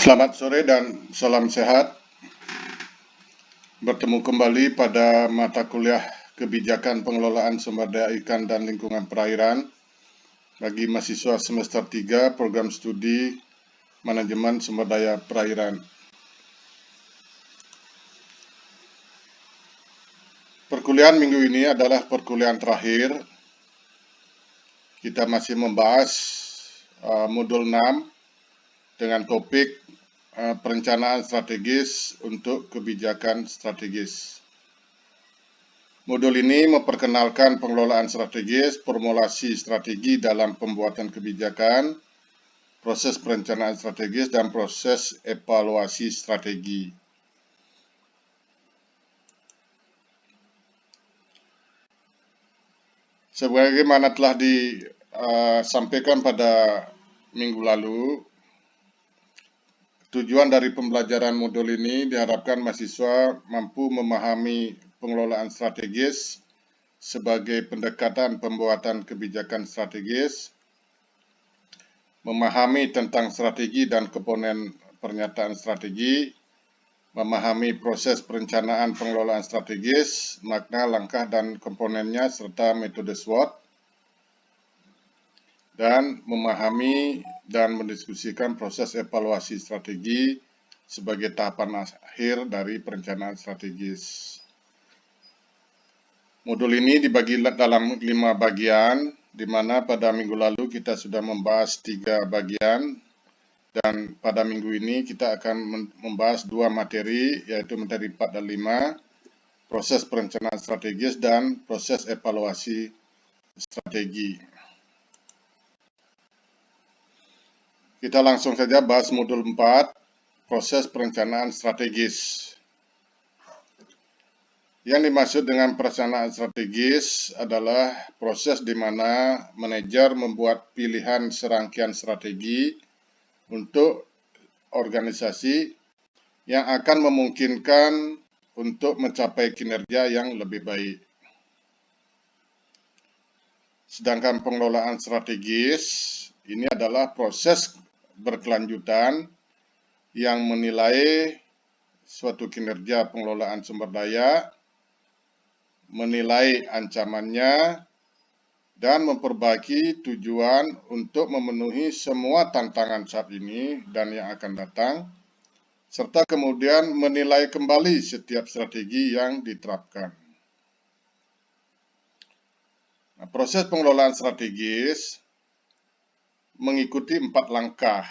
Selamat sore dan salam sehat. Bertemu kembali pada mata kuliah Kebijakan Pengelolaan Sumber Daya Ikan dan Lingkungan Perairan bagi mahasiswa semester 3 Program Studi Manajemen Sumber Daya Perairan. Perkuliahan minggu ini adalah perkuliahan terakhir. Kita masih membahas modul 6 dengan topik perencanaan strategis untuk kebijakan strategis. Modul ini memperkenalkan pengelolaan strategis, formulasi strategi dalam pembuatan kebijakan, proses perencanaan strategis, dan proses evaluasi strategi. Sebagaimana telah disampaikan pada minggu lalu, tujuan dari pembelajaran modul ini diharapkan mahasiswa mampu memahami pengelolaan strategis sebagai pendekatan pembuatan kebijakan strategis, memahami tentang strategi dan komponen pernyataan strategi, memahami proses perencanaan pengelolaan strategis, makna, langkah, dan komponennya, serta metode SWOT, dan memahami dan mendiskusikan proses evaluasi strategi sebagai tahapan akhir dari perencanaan strategis. Modul ini dibagi dalam 5 bagian, di mana pada minggu lalu kita sudah membahas 3 bagian, dan pada minggu ini kita akan membahas 2 materi, yaitu materi 4 dan 5, proses perencanaan strategis dan proses evaluasi strategi. Kita langsung saja bahas modul 4, proses perencanaan strategis. Yang dimaksud dengan perencanaan strategis adalah proses di mana manajer membuat pilihan serangkaian strategi untuk organisasi yang akan memungkinkan untuk mencapai kinerja yang lebih baik. Sedangkan pengelolaan strategis ini adalah proses berkelanjutan yang menilai suatu kinerja pengelolaan sumber daya, menilai ancamannya, dan memperbaiki tujuan untuk memenuhi semua tantangan saat ini dan yang akan datang, serta kemudian menilai kembali setiap strategi yang diterapkan. Nah, proses pengelolaan strategis mengikuti 4 langkah.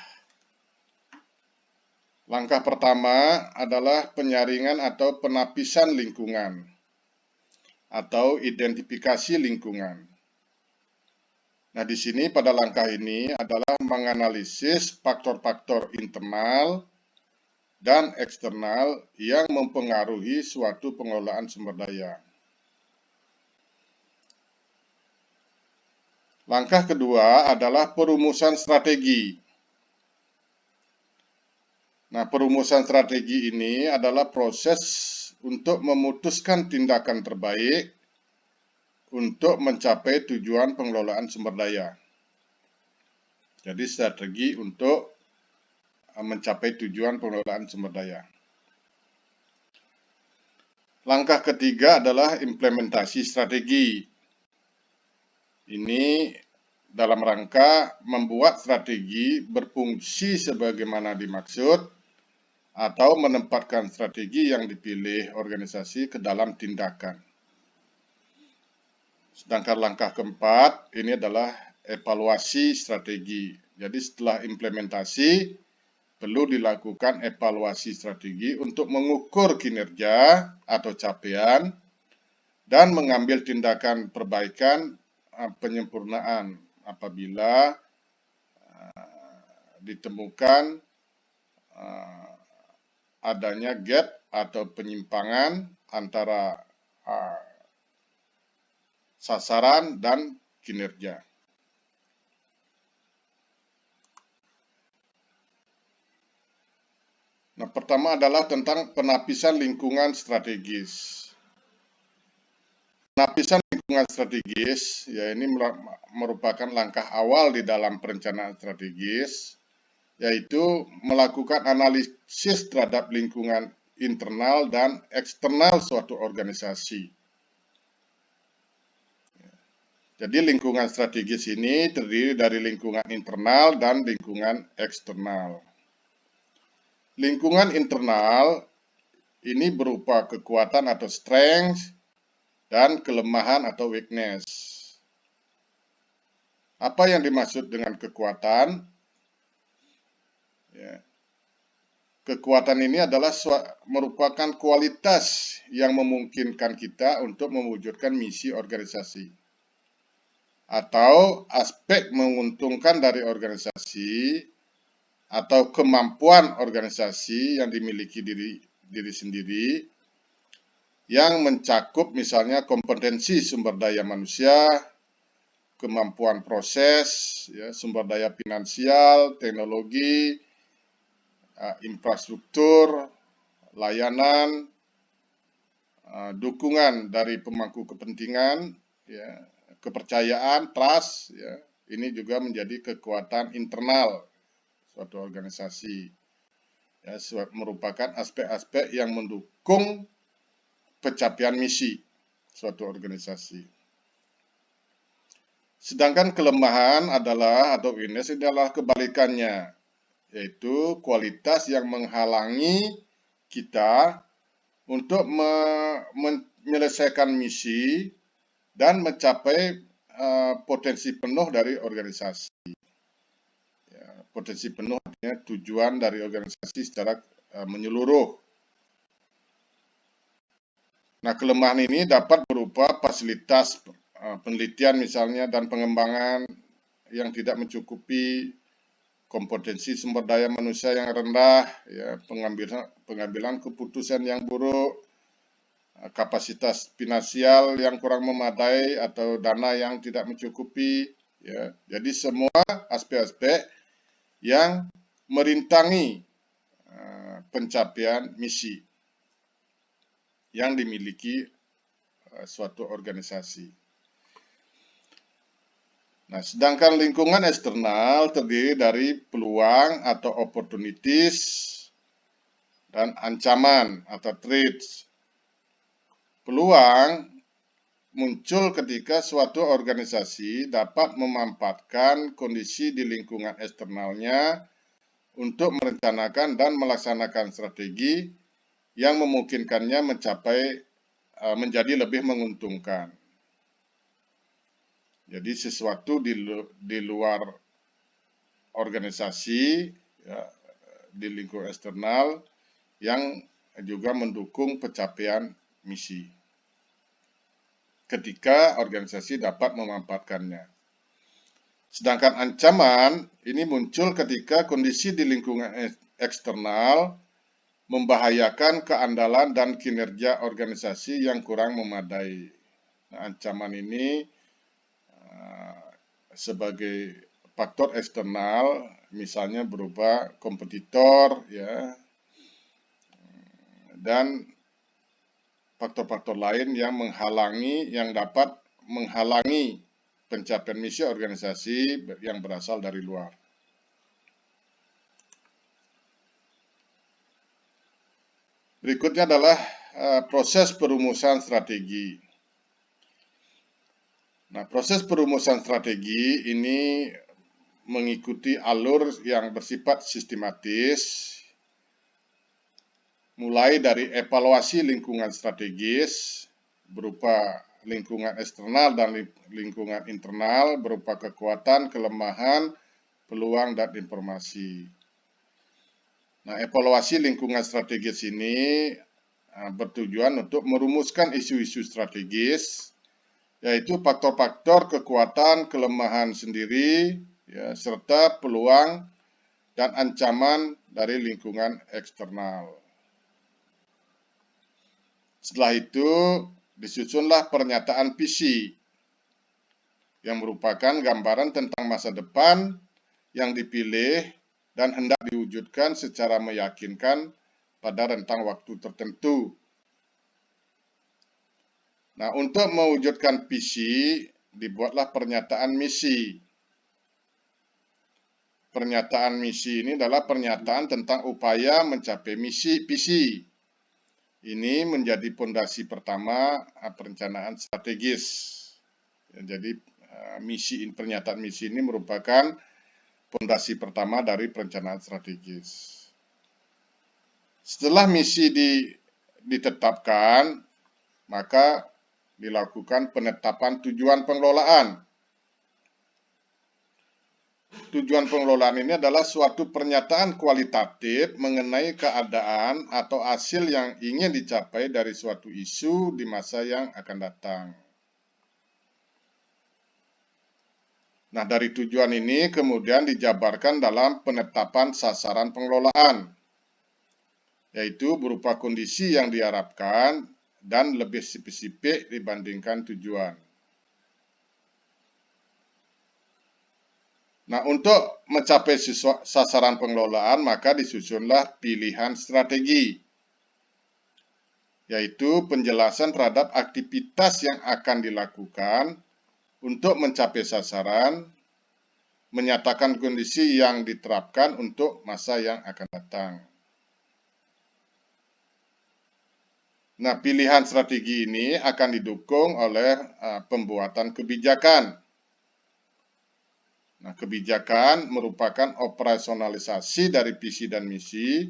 Langkah pertama adalah penyaringan atau penapisan lingkungan atau identifikasi lingkungan. Nah, di sini pada langkah ini adalah menganalisis faktor-faktor internal dan eksternal yang mempengaruhi suatu pengelolaan sumber daya. Langkah kedua adalah perumusan strategi. Nah, perumusan strategi ini adalah proses untuk memutuskan tindakan terbaik untuk mencapai tujuan pengelolaan sumber daya. Jadi, strategi untuk mencapai tujuan pengelolaan sumber daya. Langkah ketiga adalah implementasi strategi. Ini dalam rangka membuat strategi berfungsi sebagaimana dimaksud atau menempatkan strategi yang dipilih organisasi ke dalam tindakan. Sedangkan langkah keempat ini adalah evaluasi strategi. Jadi setelah implementasi perlu dilakukan evaluasi strategi untuk mengukur kinerja atau capaian dan mengambil tindakan perbaikan penyempurnaan apabila ditemukan adanya gap atau penyimpangan antara sasaran dan kinerja. Nah, pertama adalah tentang penapisan lingkungan strategis. Penapisan lingkungan strategis, ya ini merupakan langkah awal di dalam perencanaan strategis yaitu melakukan analisis terhadap lingkungan internal dan eksternal suatu organisasi. Jadi lingkungan strategis ini terdiri dari lingkungan internal dan lingkungan eksternal. Lingkungan internal ini berupa kekuatan atau strength dan kelemahan atau weakness. Apa yang dimaksud dengan kekuatan? Ya. Kekuatan ini adalah merupakan kualitas yang memungkinkan kita untuk mewujudkan misi organisasi atau aspek menguntungkan dari organisasi atau kemampuan organisasi yang dimiliki diri sendiri yang mencakup misalnya kompetensi sumber daya manusia, kemampuan proses, ya, sumber daya finansial, teknologi, infrastruktur, layanan, dukungan dari pemangku kepentingan, ya, kepercayaan, trust, ya, ini juga menjadi kekuatan internal suatu organisasi. Ya, merupakan aspek-aspek yang mendukung pencapaian misi suatu organisasi. Sedangkan kelemahan atau weakness adalah kebalikannya, yaitu kualitas yang menghalangi kita untuk menyelesaikan misi dan mencapai potensi penuh dari organisasi. Ya, potensi penuh artinya tujuan dari organisasi secara menyeluruh. Nah, kelemahan ini dapat berupa fasilitas penelitian misalnya dan pengembangan yang tidak mencukupi, kompetensi sumber daya manusia yang rendah, ya, pengambilan keputusan yang buruk, kapasitas finansial yang kurang memadai atau dana yang tidak mencukupi, ya. Jadi semua aspek-aspek yang merintangi pencapaian misi yang dimiliki suatu organisasi. Nah, sedangkan lingkungan eksternal terdiri dari peluang atau opportunities dan ancaman atau threats. Peluang muncul ketika suatu organisasi dapat memanfaatkan kondisi di lingkungan eksternalnya untuk merencanakan dan melaksanakan strategi yang memungkinkannya menjadi lebih menguntungkan. Jadi sesuatu di luar organisasi, ya, di lingkungan eksternal yang juga mendukung pencapaian misi ketika organisasi dapat memanfaatkannya. Sedangkan ancaman ini muncul ketika kondisi di lingkungan eksternal membahayakan keandalan dan kinerja organisasi yang kurang memadai. Nah, ancaman ini sebagai faktor eksternal, misalnya berupa kompetitor, ya, dan faktor-faktor lain yang dapat menghalangi pencapaian misi organisasi yang berasal dari luar. Berikutnya adalah proses perumusan strategi. Nah, proses perumusan strategi ini mengikuti alur yang bersifat sistematis, mulai dari evaluasi lingkungan strategis berupa lingkungan eksternal dan lingkungan internal berupa kekuatan, kelemahan, peluang, dan informasi. Nah, evaluasi lingkungan strategis ini bertujuan untuk merumuskan isu-isu strategis, yaitu faktor-faktor kekuatan, kelemahan sendiri, ya, serta peluang dan ancaman dari lingkungan eksternal. Setelah itu, disusunlah pernyataan visi yang merupakan gambaran tentang masa depan yang dipilih dan hendak diwujudkan secara meyakinkan pada rentang waktu tertentu. Nah, untuk mewujudkan visi, dibuatlah pernyataan misi. pernyataan misi ini adalah pernyataan tentang upaya mencapai visi. Ini menjadi pondasi pertama perencanaan strategis. Jadi pernyataan misi ini merupakan pondasi pertama dari perencanaan strategis. Setelah misi ditetapkan, maka dilakukan penetapan tujuan pengelolaan. Tujuan pengelolaan ini adalah suatu pernyataan kualitatif mengenai keadaan atau hasil yang ingin dicapai dari suatu isu di masa yang akan datang. Nah, dari tujuan ini kemudian dijabarkan dalam penetapan sasaran pengelolaan, yaitu berupa kondisi yang diharapkan dan lebih spesifik dibandingkan tujuan. Nah, untuk mencapai sasaran pengelolaan, maka disusunlah pilihan strategi, yaitu penjelasan terhadap aktivitas yang akan dilakukan untuk mencapai sasaran, menyatakan kondisi yang diterapkan untuk masa yang akan datang. Nah, pilihan strategi ini akan didukung oleh pembuatan kebijakan. Nah, kebijakan merupakan operasionalisasi dari visi dan misi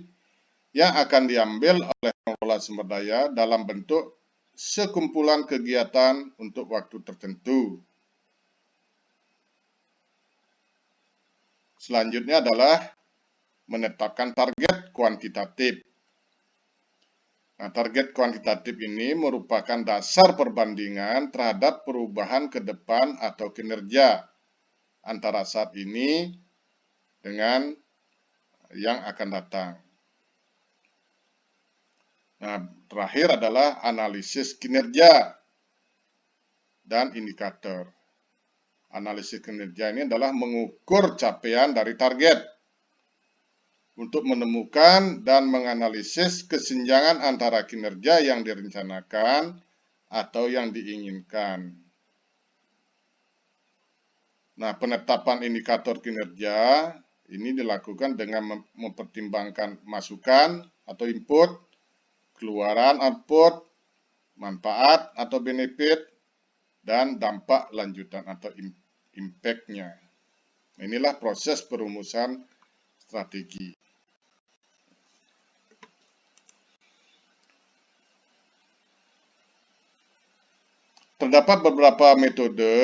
yang akan diambil oleh pengelola sumber daya dalam bentuk sekumpulan kegiatan untuk waktu tertentu. Selanjutnya adalah menetapkan target kuantitatif. Nah, target kuantitatif ini merupakan dasar perbandingan terhadap perubahan ke depan atau kinerja antara saat ini dengan yang akan datang. Nah, terakhir adalah analisis kinerja dan indikator. Analisis kinerja ini adalah mengukur capaian dari target untuk menemukan dan menganalisis kesenjangan antara kinerja yang direncanakan atau yang diinginkan. Nah, penetapan indikator kinerja ini dilakukan dengan mempertimbangkan masukan atau input, keluaran output, manfaat atau benefit, dan dampak lanjutan atau impact-nya. Inilah proses perumusan strategi. Terdapat beberapa metode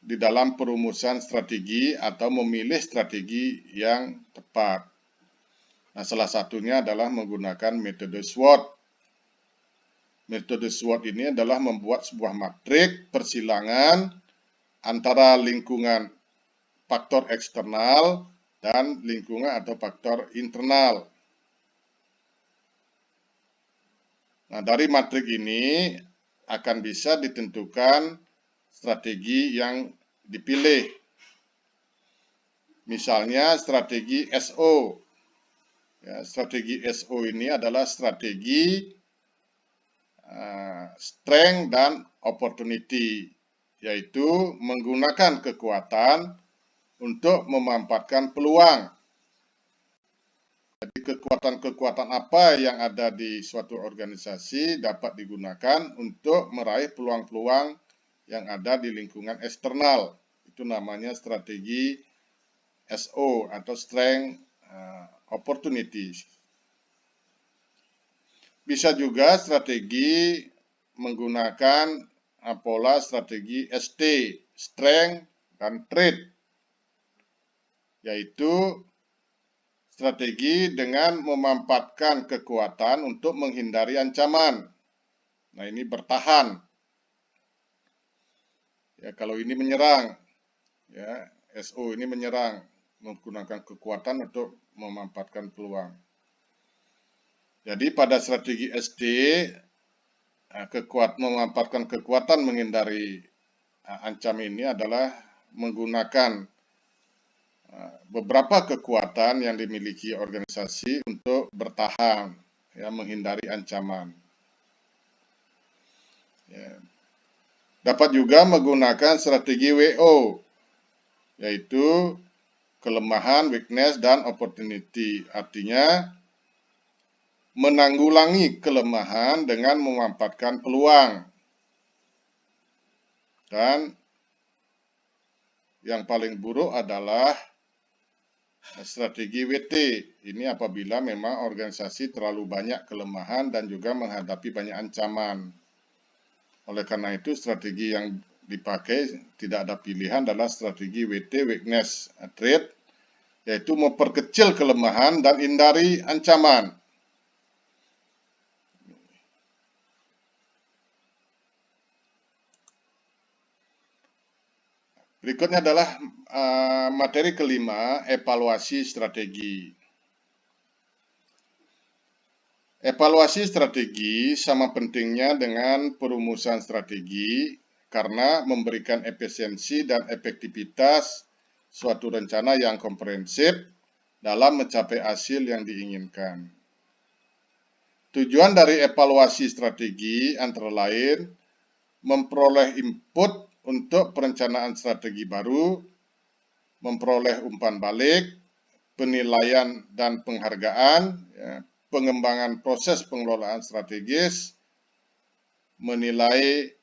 di dalam perumusan strategi atau memilih strategi yang tepat. Nah, salah satunya adalah menggunakan metode SWOT. Metode SWOT ini adalah membuat sebuah matrik persilangan antara lingkungan faktor eksternal dan lingkungan atau faktor internal. Nah, dari matrik ini akan bisa ditentukan strategi yang dipilih. Misalnya strategi SO. Ya, strategi SO ini adalah strategi strength dan opportunity, yaitu menggunakan kekuatan untuk memanfaatkan peluang. Jadi kekuatan-kekuatan apa yang ada di suatu organisasi dapat digunakan untuk meraih peluang-peluang yang ada di lingkungan eksternal. Itu namanya strategi SO atau Strength Opportunity. Bisa juga strategi menggunakan pola strategi ST, Strength dan Trait, yaitu strategi dengan memanfaatkan kekuatan untuk menghindari ancaman. Nah, ini bertahan. Ya, kalau ini menyerang, ya, SO ini menyerang, menggunakan kekuatan untuk memanfaatkan peluang. Jadi pada strategi ST, memanfaatkan kekuatan menghindari ancaman ini adalah menggunakan beberapa kekuatan yang dimiliki organisasi untuk bertahan, ya, menghindari ancaman. Ya. Dapat juga menggunakan strategi WO, yaitu kelemahan, weakness, dan opportunity. Artinya, menanggulangi kelemahan dengan memanfaatkan peluang. Dan yang paling buruk adalah strategi WT. Ini apabila memang organisasi terlalu banyak kelemahan dan juga menghadapi banyak ancaman. Oleh karena itu, strategi yang dipakai tidak ada pilihan adalah strategi WT, weakness trait, yaitu memperkecil kelemahan dan hindari ancaman. Berikutnya adalah materi kelima, evaluasi strategi. Evaluasi strategi sama pentingnya dengan perumusan strategi karena memberikan efisiensi dan efektivitas suatu rencana yang komprehensif dalam mencapai hasil yang diinginkan. Tujuan dari evaluasi strategi antara lain memperoleh input untuk perencanaan strategi baru, memperoleh umpan balik, penilaian dan penghargaan, pengembangan proses pengelolaan strategis, menilai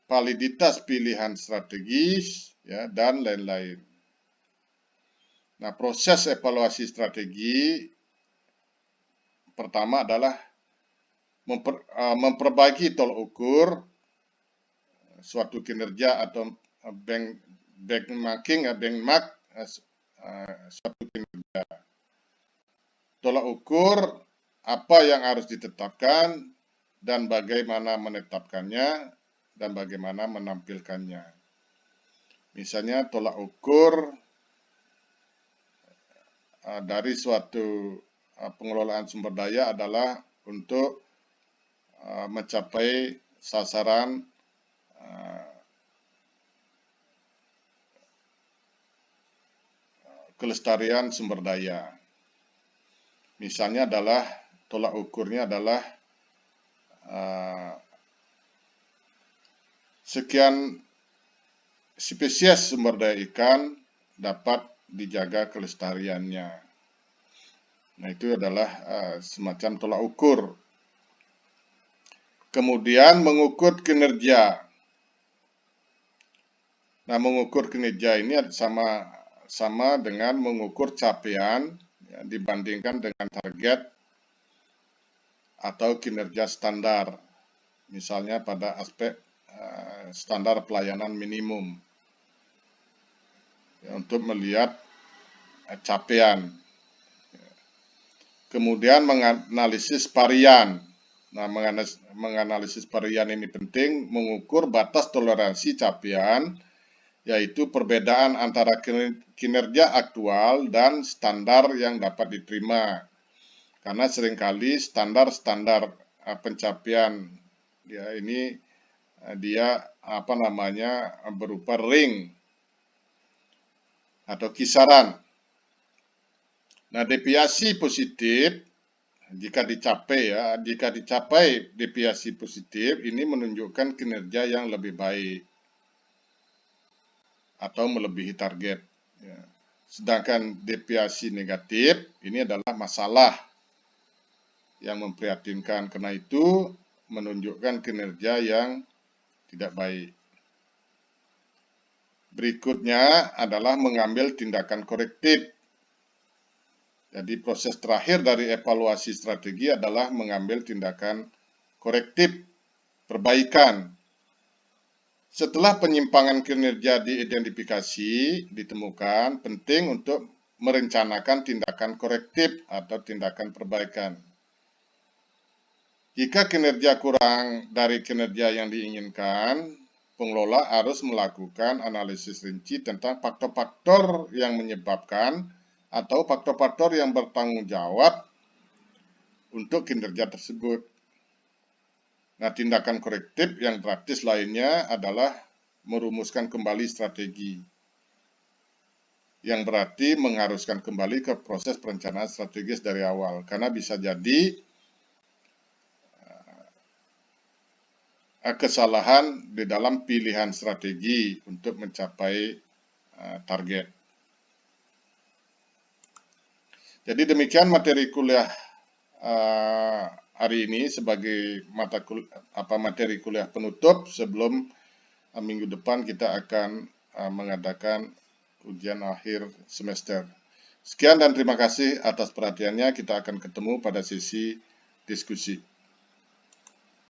validitas pilihan strategis, dan lain-lain. Nah, proses evaluasi strategi pertama adalah memperbaiki tolak ukur suatu kinerja atau benchmark suatu kinerja. Tolak ukur apa yang harus ditetapkan dan bagaimana menetapkannya dan bagaimana menampilkannya. Misalnya tolak ukur dari suatu pengelolaan sumber daya adalah untuk mencapai sasaran kelestarian sumber daya. Misalnya adalah tolak ukurnya adalah sekian spesies sumber daya ikan dapat dijaga kelestariannya. Nah, itu adalah semacam tolak ukur. Kemudian mengukur kinerja. Nah, mengukur kinerja ini sama dengan mengukur capaian dibandingkan dengan target atau kinerja standar. Misalnya pada aspek standar pelayanan minimum untuk melihat capaian. Kemudian menganalisis varian. Nah, menganalisis varian ini penting, mengukur batas toleransi capaian, yaitu perbedaan antara kinerja aktual dan standar yang dapat diterima. Karena seringkali standar-standar pencapaian ini dia berupa ring atau kisaran. Nah, deviasi positif jika dicapai deviasi positif ini menunjukkan kinerja yang lebih baik atau melebihi target. Sedangkan deviasi negatif ini adalah masalah yang memprihatinkan, karena itu menunjukkan kinerja yang tidak baik. Berikutnya adalah mengambil tindakan korektif. Jadi proses terakhir dari evaluasi strategi adalah mengambil tindakan korektif, perbaikan. Setelah penyimpangan kinerja diidentifikasi, ditemukan, penting untuk merencanakan tindakan korektif atau tindakan perbaikan. Jika kinerja kurang dari kinerja yang diinginkan, pengelola harus melakukan analisis rinci tentang faktor-faktor yang menyebabkan atau faktor-faktor yang bertanggung jawab untuk kinerja tersebut. Nah, tindakan korektif yang praktis lainnya adalah merumuskan kembali strategi, yang berarti mengharuskan kembali ke proses perencanaan strategis dari awal, karena bisa jadi kesalahan di dalam pilihan strategi untuk mencapai target. Jadi demikian materi kuliah hari ini sebagai materi kuliah penutup sebelum minggu depan kita akan mengadakan ujian akhir semester. Sekian dan terima kasih atas perhatiannya. Kita akan ketemu pada sesi diskusi.